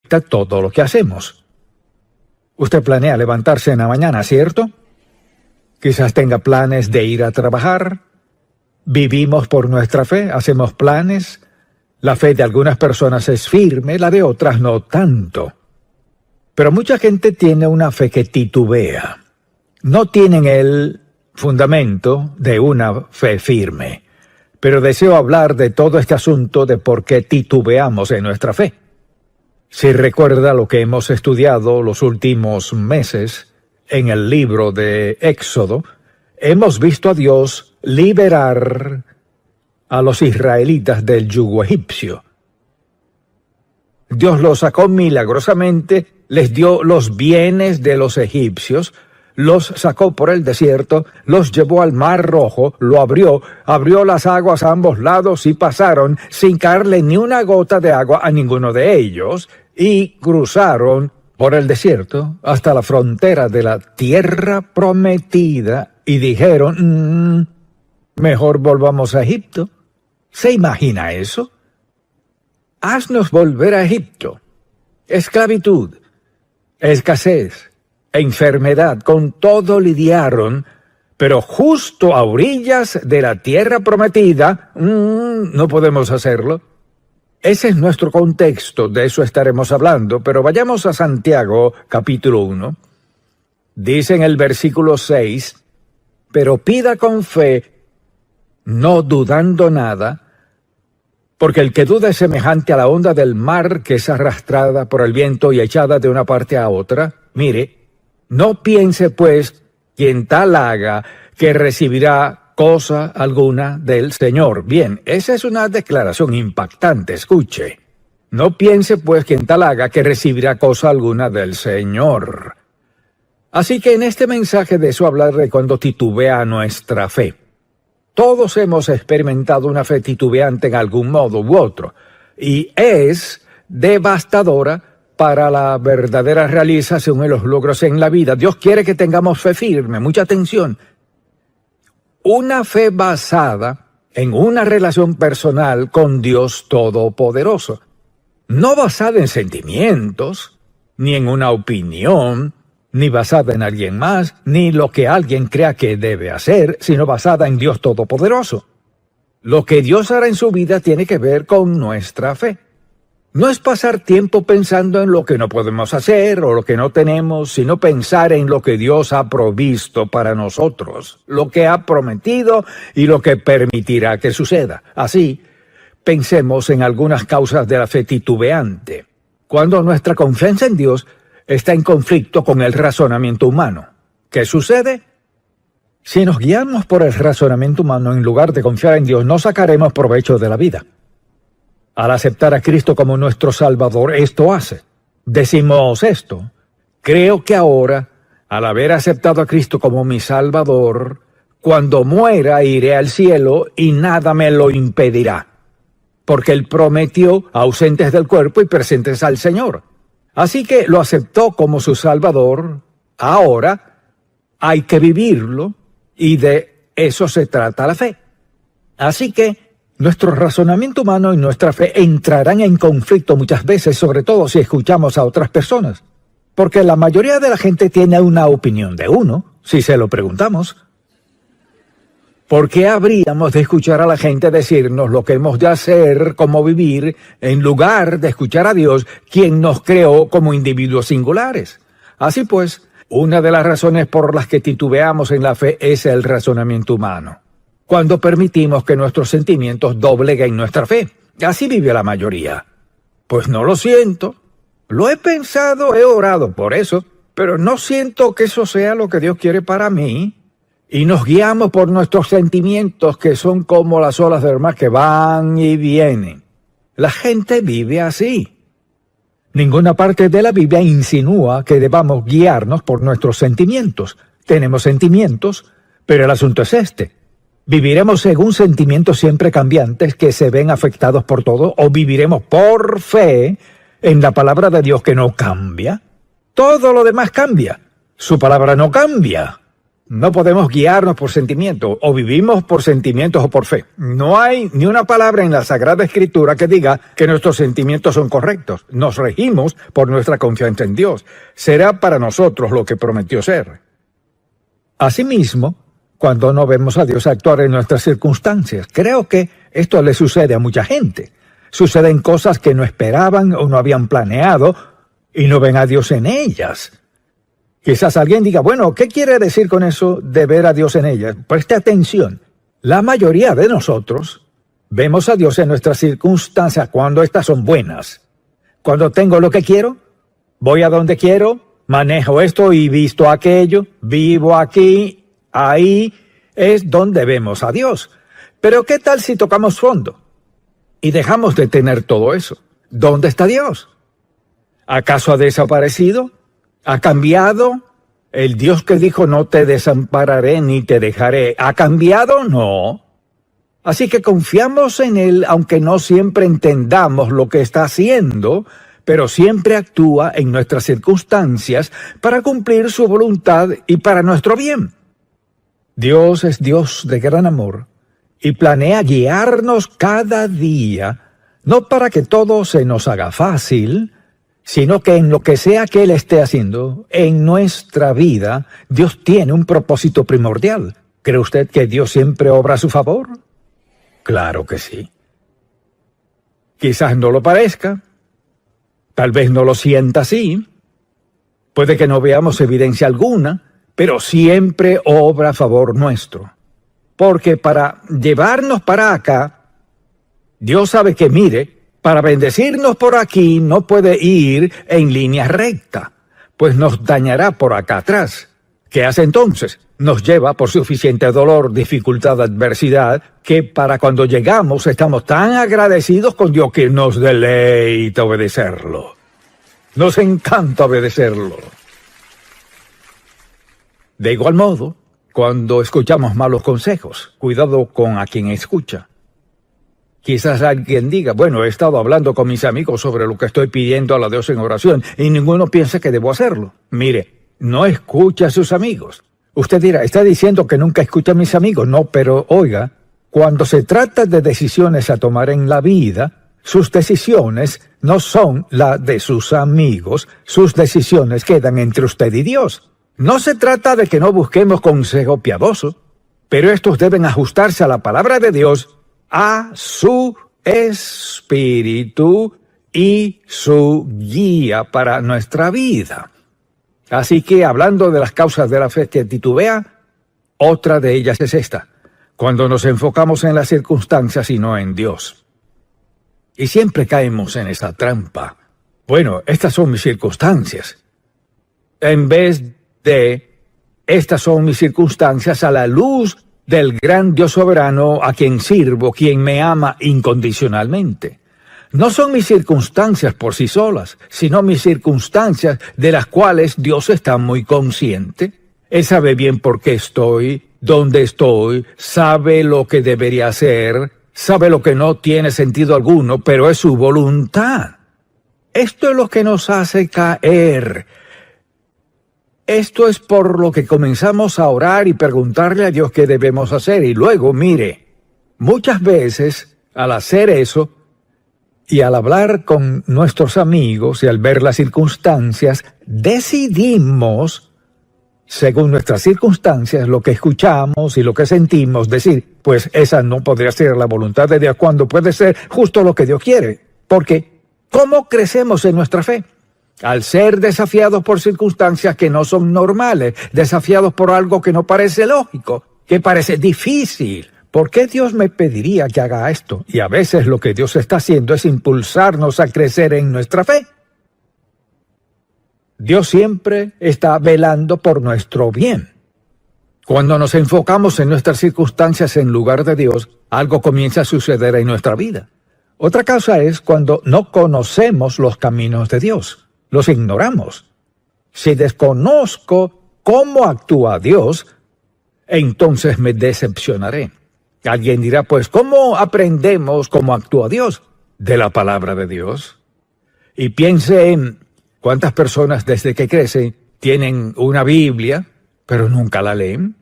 afecta todo lo que hacemos. Usted planea levantarse en la mañana, ¿cierto? Quizás tenga planes de ir a trabajar. Vivimos por nuestra fe, hacemos planes. La fe de algunas personas es firme, la de otras no tanto. Pero mucha gente tiene una fe que titubea. No tienen el fundamento de una fe firme. Pero deseo hablar de todo este asunto de por qué titubeamos en nuestra fe. Si recuerda lo que hemos estudiado los últimos meses en el libro de Éxodo, hemos visto a Dios liberar a los israelitas del yugo egipcio. Dios los sacó milagrosamente, les dio los bienes de los egipcios, los sacó por el desierto, los llevó al Mar Rojo, lo abrió las aguas a ambos lados y pasaron sin caerle ni una gota de agua a ninguno de ellos, y cruzaron por el desierto hasta la frontera de la tierra prometida y dijeron, mejor volvamos a Egipto. ¿Se imagina eso? Haznos volver a Egipto. Esclavitud, escasez, enfermedad, con todo lidiaron, pero justo a orillas de la tierra prometida, no podemos hacerlo. Ese es nuestro contexto, de eso estaremos hablando, pero vayamos a Santiago, capítulo 1. Dice en el versículo 6, pero pida con fe, no dudando nada, porque el que duda es semejante a la onda del mar que es arrastrada por el viento y echada de una parte a otra. Mire, no piense pues quien tal haga que recibirá cosa alguna del Señor. Bien, esa es una declaración impactante, escuche. No piense pues quien tal haga que recibirá cosa alguna del Señor. Así que en este mensaje deseo hablar de cuando titubea nuestra fe. Todos hemos experimentado una fe titubeante en algún modo u otro, y es devastadora para la verdadera realización de los logros en la vida. Dios quiere que tengamos fe firme, mucha atención. Una fe basada en una relación personal con Dios Todopoderoso. No basada en sentimientos, ni en una opinión, ni basada en alguien más, ni lo que alguien crea que debe hacer, sino basada en Dios Todopoderoso. Lo que Dios hará en su vida tiene que ver con nuestra fe. No es pasar tiempo pensando en lo que no podemos hacer o lo que no tenemos, sino pensar en lo que Dios ha provisto para nosotros, lo que ha prometido y lo que permitirá que suceda. Así, pensemos en algunas causas de la fe titubeante. Cuando nuestra confianza en Dios está en conflicto con el razonamiento humano. ¿Qué sucede? Si nos guiamos por el razonamiento humano en lugar de confiar en Dios, no sacaremos provecho de la vida. Al aceptar a Cristo como nuestro Salvador, esto hace. Decimos esto: creo que ahora, al haber aceptado a Cristo como mi Salvador, cuando muera iré al cielo y nada me lo impedirá. Porque Él prometió ausentes del cuerpo y presentes al Señor. Así que lo aceptó como su Salvador. Ahora hay que vivirlo y de eso se trata la fe. Así que nuestro razonamiento humano y nuestra fe entrarán en conflicto muchas veces, sobre todo si escuchamos a otras personas. Porque la mayoría de la gente tiene una opinión de uno, si se lo preguntamos. ¿Por qué habríamos de escuchar a la gente decirnos lo que hemos de hacer, cómo vivir, en lugar de escuchar a Dios, quien nos creó como individuos singulares? Así pues, una de las razones por las que titubeamos en la fe es el razonamiento humano. Cuando permitimos que nuestros sentimientos dobleguen nuestra fe. Así vive la mayoría. Pues no lo siento. Lo he pensado, he orado por eso, pero no siento que eso sea lo que Dios quiere para mí. Y nos guiamos por nuestros sentimientos que son como las olas del mar que van y vienen. La gente vive así. Ninguna parte de la Biblia insinúa que debamos guiarnos por nuestros sentimientos. Tenemos sentimientos, pero el asunto es este. ¿Viviremos según sentimientos siempre cambiantes que se ven afectados por todo? ¿O viviremos por fe en la palabra de Dios que no cambia? Todo lo demás cambia. Su palabra no cambia. No podemos guiarnos por sentimientos, o vivimos por sentimientos o por fe. No hay ni una palabra en la Sagrada Escritura que diga que nuestros sentimientos son correctos. Nos regimos por nuestra confianza en Dios. Será para nosotros lo que prometió ser. Asimismo, cuando no vemos a Dios actuar en nuestras circunstancias, creo que esto le sucede a mucha gente. Suceden cosas que no esperaban o no habían planeado y no ven a Dios en ellas. Quizás alguien diga, bueno, ¿qué quiere decir con eso de ver a Dios en ellas? Preste atención. La mayoría de nosotros vemos a Dios en nuestras circunstancias cuando estas son buenas. Cuando tengo lo que quiero, voy a donde quiero, manejo esto y visto aquello, vivo aquí, ahí es donde vemos a Dios. Pero ¿qué tal si tocamos fondo y dejamos de tener todo eso? ¿Dónde está Dios? ¿Acaso ha desaparecido? ¿Ha cambiado? ¿El Dios que dijo no te desampararé ni te dejaré, ha cambiado? No. Así que confiamos en Él, aunque no siempre entendamos lo que está haciendo, pero siempre actúa en nuestras circunstancias para cumplir su voluntad y para nuestro bien. Dios es Dios de gran amor y planea guiarnos cada día, no para que todo se nos haga fácil, sino que en lo que sea que Él esté haciendo en nuestra vida, Dios tiene un propósito primordial. ¿Cree usted que Dios siempre obra a su favor? Claro que sí. Quizás no lo parezca, tal vez no lo sienta así, puede que no veamos evidencia alguna, pero siempre obra a favor nuestro. Porque para llevarnos para acá, Dios sabe que, mire, para bendecirnos por aquí no puede ir en línea recta, pues nos dañará por acá atrás. ¿Qué hace entonces? Nos lleva por suficiente dolor, dificultad, adversidad, que para cuando llegamos estamos tan agradecidos con Dios que nos deleita obedecerlo. Nos encanta obedecerlo. De igual modo, cuando escuchamos malos consejos, cuidado con a quien escucha. Quizás alguien diga, bueno, he estado hablando con mis amigos sobre lo que estoy pidiendo a la Dios en oración y ninguno piensa que debo hacerlo. Mire, no escucha a sus amigos. Usted dirá, está diciendo que nunca escucha a mis amigos. No, pero oiga, cuando se trata de decisiones a tomar en la vida, sus decisiones no son las de sus amigos, sus decisiones quedan entre usted y Dios. No se trata de que no busquemos consejo piadoso, pero estos deben ajustarse a la palabra de Dios, a su espíritu y su guía para nuestra vida. Así que, hablando de las causas de la fe que titubea, otra de ellas es esta: cuando nos enfocamos en las circunstancias y no en Dios. Y siempre caemos en esa trampa. Bueno, estas son mis circunstancias. En vez de, estas son mis circunstancias a la luz del gran Dios soberano a quien sirvo, quien me ama incondicionalmente. No son mis circunstancias por sí solas, sino mis circunstancias de las cuales Dios está muy consciente. Él sabe bien por qué estoy, dónde estoy, sabe lo que debería hacer, sabe lo que no tiene sentido alguno, pero es su voluntad. Esto es lo que nos hace caer. Esto es por lo que comenzamos a orar y preguntarle a Dios qué debemos hacer. Y luego, mire, muchas veces al hacer eso y al hablar con nuestros amigos y al ver las circunstancias, decidimos, según nuestras circunstancias, lo que escuchamos y lo que sentimos, decir, pues esa no podría ser la voluntad de Dios, cuando puede ser justo lo que Dios quiere. Porque, ¿cómo crecemos en nuestra fe? Al ser desafiados por circunstancias que no son normales, desafiados por algo que no parece lógico, que parece difícil. ¿Por qué Dios me pediría que haga esto? Y a veces lo que Dios está haciendo es impulsarnos a crecer en nuestra fe. Dios siempre está velando por nuestro bien. Cuando nos enfocamos en nuestras circunstancias en lugar de Dios, algo comienza a suceder en nuestra vida. Otra causa es cuando no conocemos los caminos de Dios. Los ignoramos. Si desconozco cómo actúa Dios, entonces me decepcionaré. Alguien dirá, pues, ¿cómo aprendemos cómo actúa Dios? De la palabra de Dios. Y piense en cuántas personas desde que crecen tienen una Biblia, pero nunca la leen.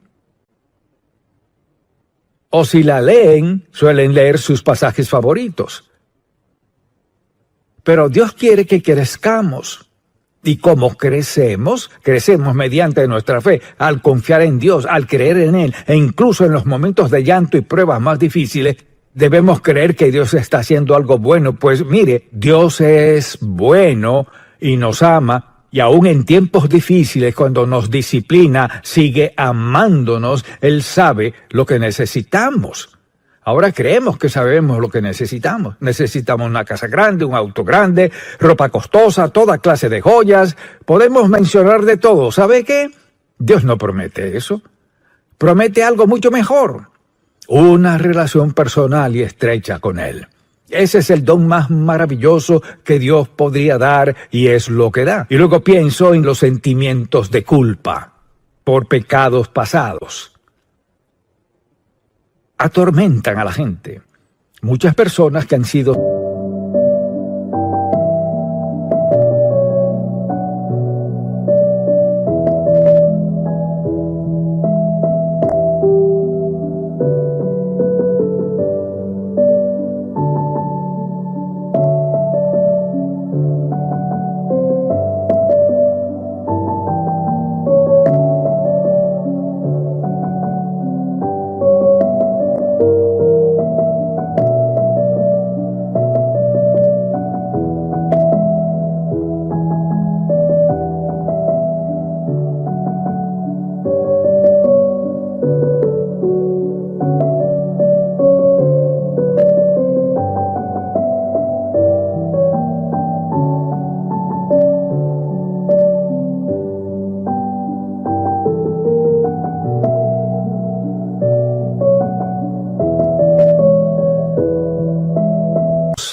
O si la leen, suelen leer sus pasajes favoritos. Pero Dios quiere que crezcamos. ¿Y cómo crecemos? Crecemos mediante nuestra fe, al confiar en Dios, al creer en Él, e incluso en los momentos de llanto y pruebas más difíciles, debemos creer que Dios está haciendo algo bueno. Pues mire, Dios es bueno y nos ama, y aún en tiempos difíciles, cuando nos disciplina, sigue amándonos. Él sabe lo que necesitamos. Ahora creemos que sabemos lo que necesitamos. Necesitamos una casa grande, un auto grande, ropa costosa, toda clase de joyas. Podemos mencionar de todo. ¿Sabe qué? Dios no promete eso. Promete algo mucho mejor. Una relación personal y estrecha con Él. Ese es el don más maravilloso que Dios podría dar, y es lo que da. Y luego pienso en los sentimientos de culpa por pecados pasados. Atormentan a la gente. Muchas personas que han sido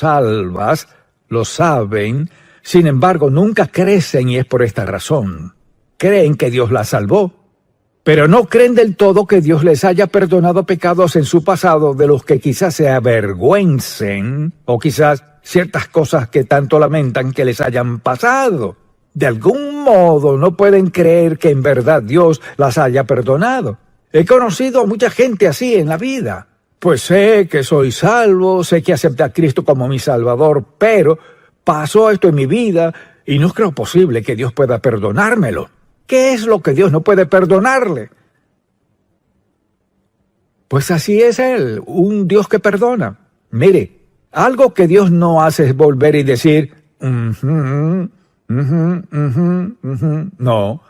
salvas, lo saben, sin embargo nunca crecen, y es por esta razón. Creen que Dios las salvó, pero no creen del todo que Dios les haya perdonado pecados en su pasado de los que quizás se avergüencen, o quizás ciertas cosas que tanto lamentan que les hayan pasado. De algún modo no pueden creer que en verdad Dios las haya perdonado. He conocido a mucha gente así en la vida. Pues sé que soy salvo, sé que acepté a Cristo como mi Salvador, pero pasó esto en mi vida y no creo posible que Dios pueda perdonármelo. ¿Qué es lo que Dios no puede perdonarle? Pues así es Él, un Dios que perdona. Mire, algo que Dios no hace es volver y decir, no.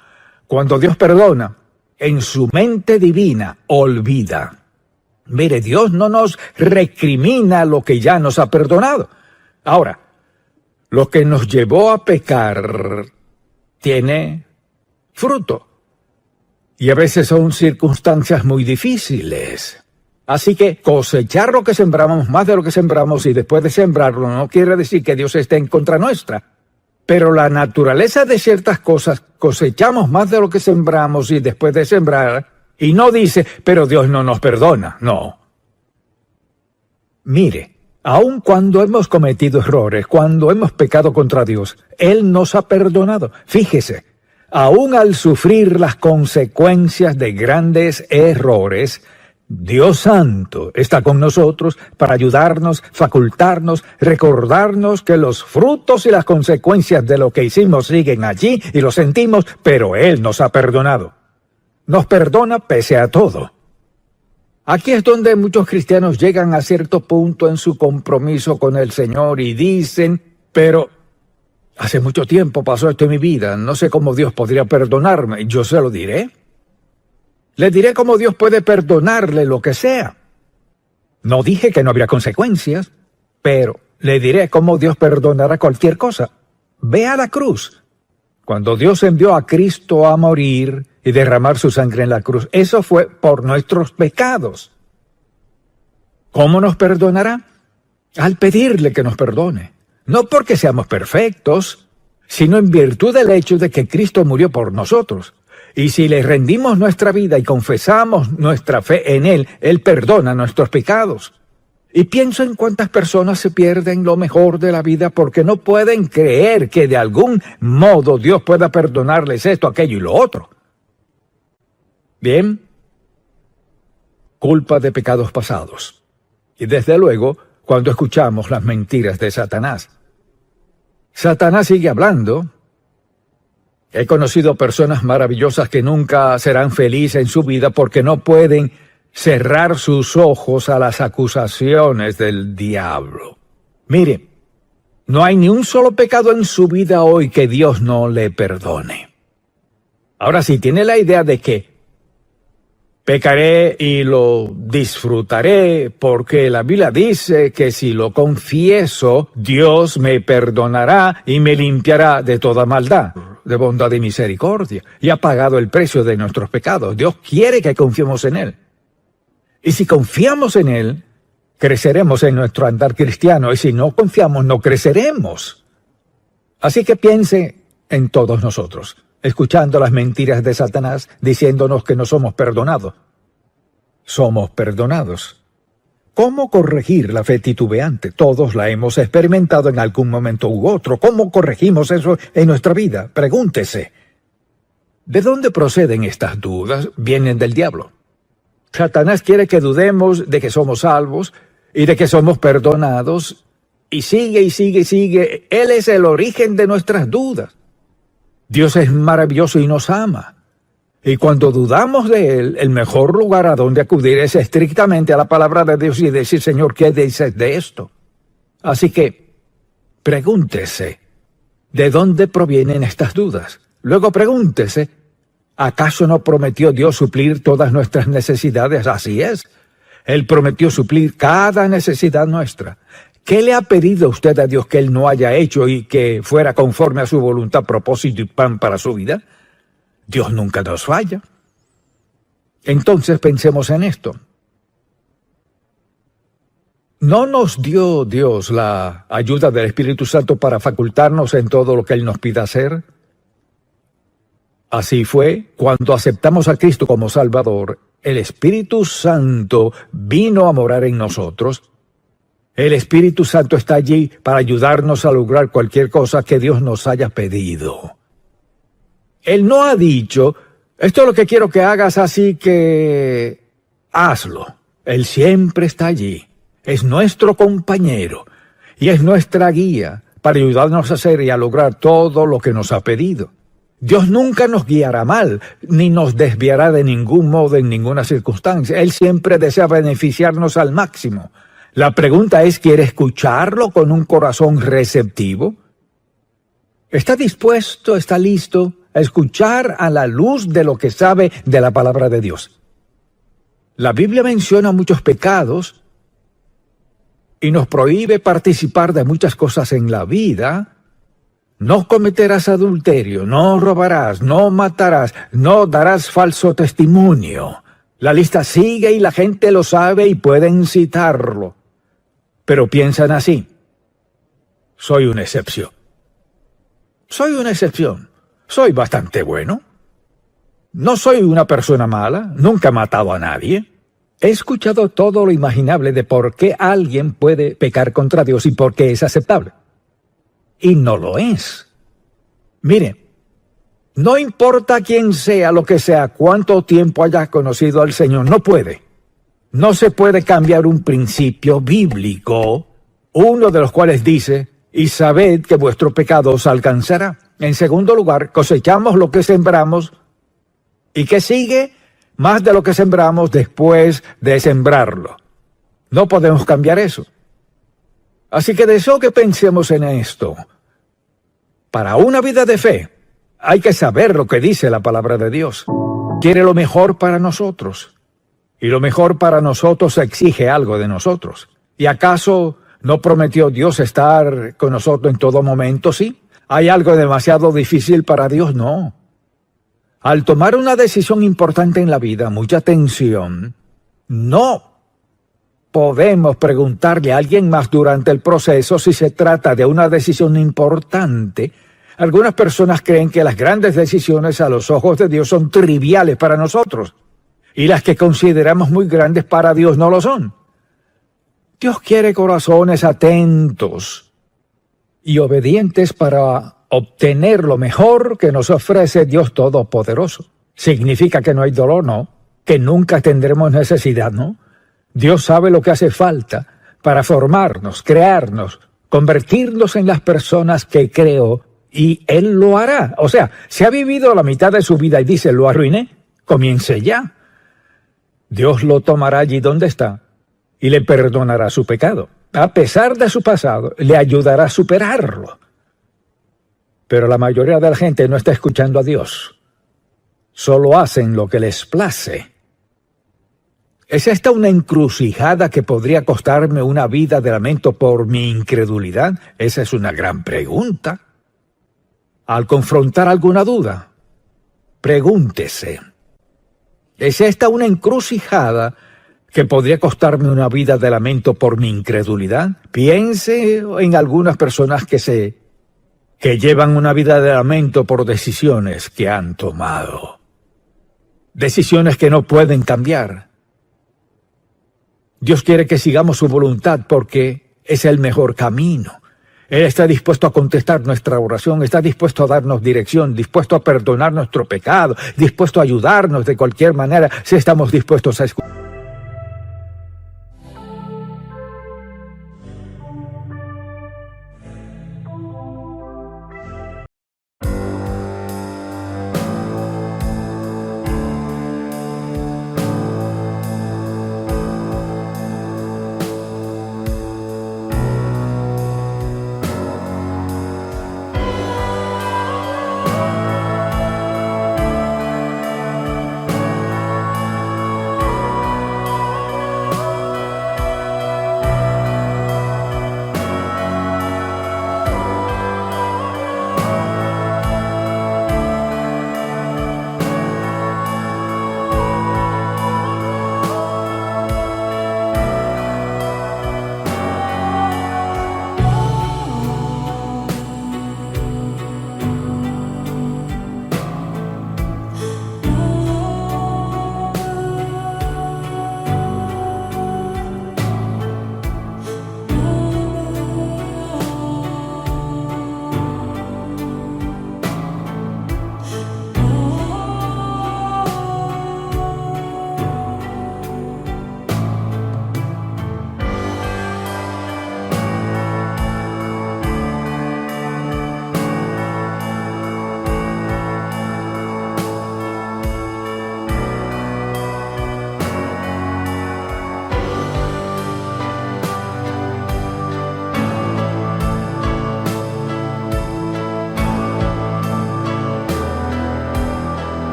Cuando Dios perdona, en su mente divina olvida. Mire, Dios no nos recrimina lo que ya nos ha perdonado. Ahora, lo que nos llevó a pecar tiene fruto. Y a veces son circunstancias muy difíciles. Así que cosechar lo que sembramos, más de lo que sembramos, y después de sembrarlo, no quiere decir que Dios esté en contra nuestra. Pero la naturaleza de ciertas cosas, cosechamos más de lo que sembramos y después de sembrar, y no dice, pero Dios no nos perdona, no. Mire, aun cuando hemos cometido errores, cuando hemos pecado contra Dios, Él nos ha perdonado. Fíjese, aun al sufrir las consecuencias de grandes errores, Dios Santo está con nosotros para ayudarnos, facultarnos, recordarnos que los frutos y las consecuencias de lo que hicimos siguen allí y lo sentimos, pero Él nos ha perdonado. Nos perdona pese a todo. Aquí es donde muchos cristianos llegan a cierto punto en su compromiso con el Señor y dicen, pero hace mucho tiempo pasó esto en mi vida, no sé cómo Dios podría perdonarme. Yo se lo diré. Le diré cómo Dios puede perdonarle lo que sea. No dije que no habría consecuencias, pero le diré cómo Dios perdonará cualquier cosa. Ve a la cruz. Cuando Dios envió a Cristo a morir y derramar su sangre en la cruz, eso fue por nuestros pecados. ¿Cómo nos perdonará? Al pedirle que nos perdone. No porque seamos perfectos, sino en virtud del hecho de que Cristo murió por nosotros. Y si le rendimos nuestra vida y confesamos nuestra fe en Él, Él perdona nuestros pecados. Y pienso en cuántas personas se pierden lo mejor de la vida porque no pueden creer que de algún modo Dios pueda perdonarles esto, aquello y lo otro. Bien, culpa de pecados pasados. Y desde luego, cuando escuchamos las mentiras de Satanás. Satanás sigue hablando. He conocido personas maravillosas que nunca serán felices en su vida porque no pueden cerrar sus ojos a las acusaciones del diablo. Mire, no hay ni un solo pecado en su vida hoy que Dios no le perdone. Ahora, si tiene la idea de que pecaré y lo disfrutaré porque la Biblia dice que si lo confieso, Dios me perdonará y me limpiará de toda maldad, de bondad y misericordia, y ha pagado el precio de nuestros pecados. Dios quiere que confiemos en Él. Y si confiamos en Él, creceremos en nuestro andar cristiano, y si no confiamos, no creceremos. Así que piense en todos nosotros, escuchando las mentiras de Satanás, diciéndonos que no somos perdonados. Somos perdonados. ¿Cómo corregir la fe titubeante? Todos la hemos experimentado en algún momento u otro. ¿Cómo corregimos eso en nuestra vida? Pregúntese. ¿De dónde proceden estas dudas? Vienen del diablo. Satanás quiere que dudemos de que somos salvos y de que somos perdonados, y sigue y sigue y sigue. Él es el origen de nuestras dudas. Dios es maravilloso y nos ama. Y cuando dudamos de Él, el mejor lugar a donde acudir es estrictamente a la palabra de Dios y decir, Señor, ¿qué dices de esto? Así que, pregúntese, ¿de dónde provienen estas dudas? Luego pregúntese, ¿acaso no prometió Dios suplir todas nuestras necesidades? Así es. Él prometió suplir cada necesidad nuestra. ¿Qué le ha pedido usted a Dios que Él no haya hecho y que fuera conforme a su voluntad, propósito y plan para su vida? Dios nunca nos falla. Entonces pensemos en esto. ¿No nos dio Dios la ayuda del Espíritu Santo para facultarnos en todo lo que Él nos pida hacer? Así fue cuando aceptamos a Cristo como Salvador. El Espíritu Santo vino a morar en nosotros. El Espíritu Santo está allí para ayudarnos a lograr cualquier cosa que Dios nos haya pedido. Él no ha dicho, esto es lo que quiero que hagas, así que hazlo. Él siempre está allí. Es nuestro compañero y es nuestra guía para ayudarnos a hacer y a lograr todo lo que nos ha pedido. Dios nunca nos guiará mal, ni nos desviará de ningún modo en ninguna circunstancia. Él siempre desea beneficiarnos al máximo. La pregunta es, ¿quiere escucharlo con un corazón receptivo? ¿Está dispuesto, está listo a escuchar a la luz de lo que sabe de la palabra de Dios? La Biblia menciona muchos pecados y nos prohíbe participar de muchas cosas en la vida. No cometerás adulterio, no robarás, no matarás, no darás falso testimonio. La lista sigue y la gente lo sabe y pueden citarlo. Pero piensan así: soy una excepción. Soy una excepción. Soy bastante bueno. No soy una persona mala. Nunca he matado a nadie. He escuchado todo lo imaginable de por qué alguien puede pecar contra Dios y por qué es aceptable. Y no lo es. Mire, no importa quién sea, lo que sea, cuánto tiempo haya conocido al Señor, no puede. No se puede cambiar un principio bíblico, uno de los cuales dice, y sabed que vuestro pecado os alcanzará. En segundo lugar, cosechamos lo que sembramos. ¿Y qué sigue? Más de lo que sembramos después de sembrarlo. No podemos cambiar eso. Así que deseo que pensemos en esto. Para una vida de fe, hay que saber lo que dice la palabra de Dios. Quiere lo mejor para nosotros. Y lo mejor para nosotros exige algo de nosotros. ¿Y acaso no prometió Dios estar con nosotros en todo momento? Sí. ¿Hay algo demasiado difícil para Dios? No. Al tomar una decisión importante en la vida, mucha atención, no podemos preguntarle a alguien más durante el proceso si se trata de una decisión importante. Algunas personas creen que las grandes decisiones a los ojos de Dios son triviales para nosotros, y las que consideramos muy grandes para Dios no lo son. Dios quiere corazones atentos y obedientes para obtener lo mejor que nos ofrece Dios Todopoderoso. ¿Significa que no hay dolor? No. que nunca tendremos necesidad, ¿no? Dios sabe lo que hace falta para formarnos, crearnos, convertirnos en las personas que creó, y Él lo hará. O sea, si ha vivido la mitad de su vida y dice, lo arruiné, comience ya. Dios lo tomará allí donde está y le perdonará su pecado. A pesar de su pasado, le ayudará a superarlo. Pero la mayoría de la gente no está escuchando a Dios. Solo hacen lo que les place. ¿Es esta una encrucijada que podría costarme una vida de lamento por mi incredulidad? Esa es una gran pregunta. Al confrontar alguna duda, pregúntese, ¿es esta una encrucijada que podría costarme una vida de lamento por mi incredulidad? Piense en algunas personas que llevan una vida de lamento por decisiones que han tomado. Decisiones que no pueden cambiar. Dios quiere que sigamos su voluntad porque es el mejor camino. Él está dispuesto a contestar nuestra oración, está dispuesto a darnos dirección, dispuesto a perdonar nuestro pecado, dispuesto a ayudarnos de cualquier manera si estamos dispuestos a escuchar.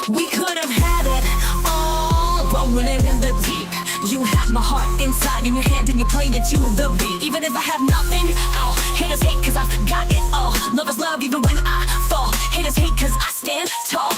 We could have had it all, rolling it in the deep. You had my heart inside in your hand and you played it to the beat. Even if I have nothing, oh, haters hate cause I've got it all. Love is love even when I fall. Haters hate cause I stand tall.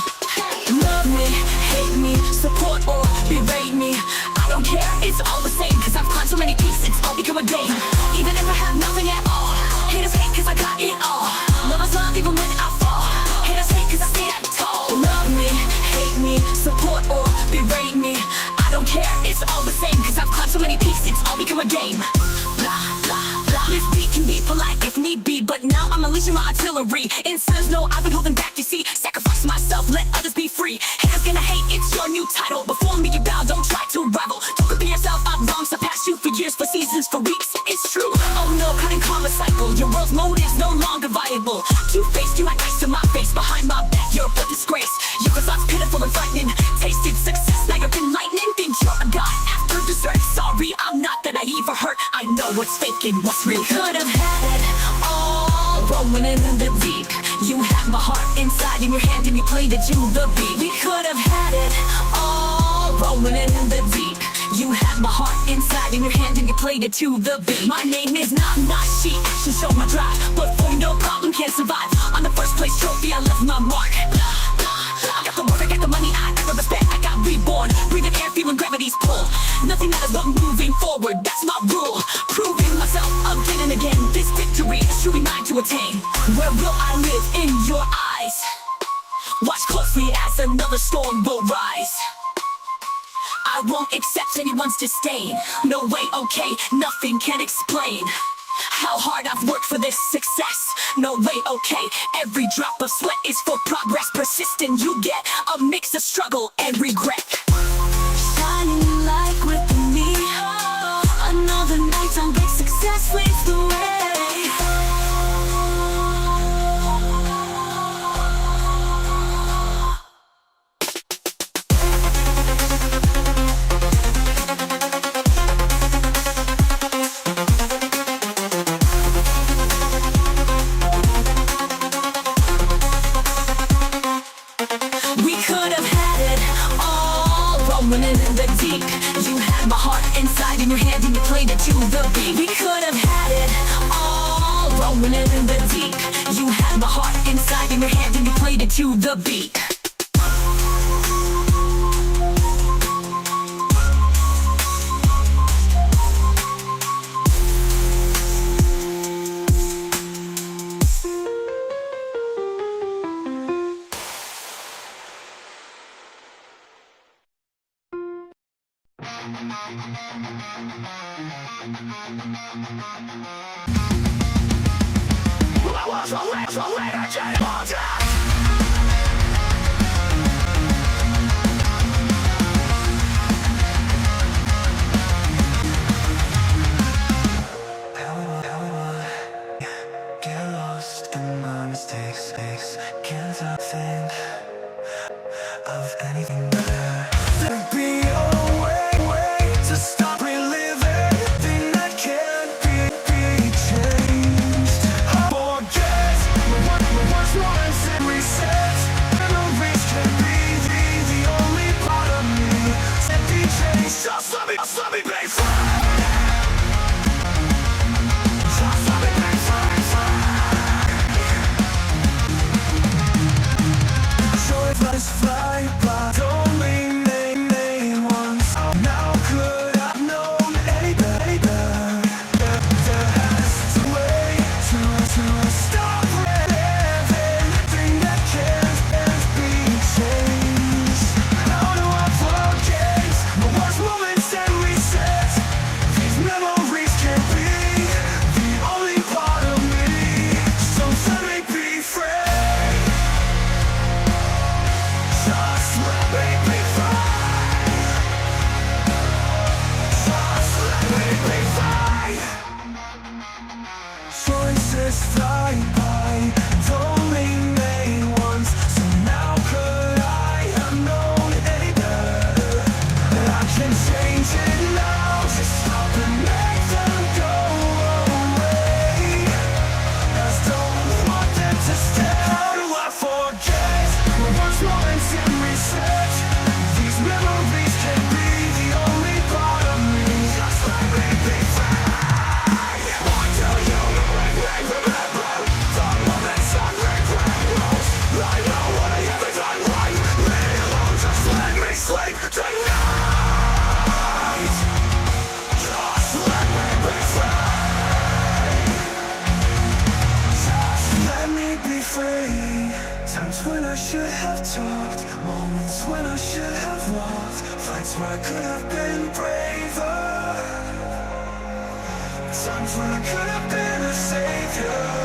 Love me, hate me, support or berate me, I don't care, it's all the same. Cause I've climbed so many peaks, it's all become a game. Even if I have nothing at all, haters hate cause I got it all. Love is love even when I fall. Haters hate cause I stand tall. Love me, hate me, support or berate me, I don't care, it's all the same. Cause I've climbed so many peaks, it's all become a game. Blah, blah, blah. This beat can be polite if need be, but now I'm unleashing my artillery. It says no, I've been holding back, you see. Sacrifice myself, let others be free. Haters gonna hate, it's your new title. Before me you bow, don't try to rival. Don't compare yourself, I've wrong, surpassed you for years, for seasons, for weeks. It's true, oh no, cutting karma cycle. Your world's mode is no longer viable. Two-faced, you act nice to my face. Behind my back, you're a disgrace. Your results pitiful and frightening. Tasted success, now you're enlightening. Think you're a god after dessert. Sorry, I'm not that naive or hurt. I know what's fake and what's real. Could have had it all, rolling it in the deep. You had my heart inside in your hand and you played it to the beat. We could have had it all, rolling it in the deep. You had my heart inside in your hand and you played it to the beat. My name is not she, action show my drive. But for no problem can't survive. On the first place trophy I left my mark. I got the work, I got the money, I got the respect, I got reborn. Breathing air, feeling gravity's pull. Nothing matters but moving forward, that's my rule. Proving myself again and again. This victory is truly mine to attain. Where will I live in your eyes? Watch closely as another storm will rise. I won't accept anyone's disdain. No way, okay, nothing can explain how hard I've worked for this success. No way, okay, every drop of sweat is for progress. Persistent, you get a mix of struggle and regret. Shining like within me, another night on big success leads the way. We could have had it all, rolling it in the deep. You had my heart inside in your hand and you played it to the beat. We could have had it all, rolling it in the deep. You had my heart inside in your hand and you played it to the beat. Get lost in my mistakes. Can't I think of anything better? There'd be a way to stop reliving thing that can't be changed. Forget what's once and reset. Memories can be the only part of me that be changed. Just let me be free. Just let me be free. Joy flies fly by, don't remain. and reset. These memories can be the only part of me. Just let me be free. What do you remember? The moments I regret most. I know what I haven't done right. Leave me alone, just let me sleep tonight. Just let me be free. Just let me be free. Times when I should have talked, moments when I should have walked, fights where I could have been braver, times when I could have been a savior.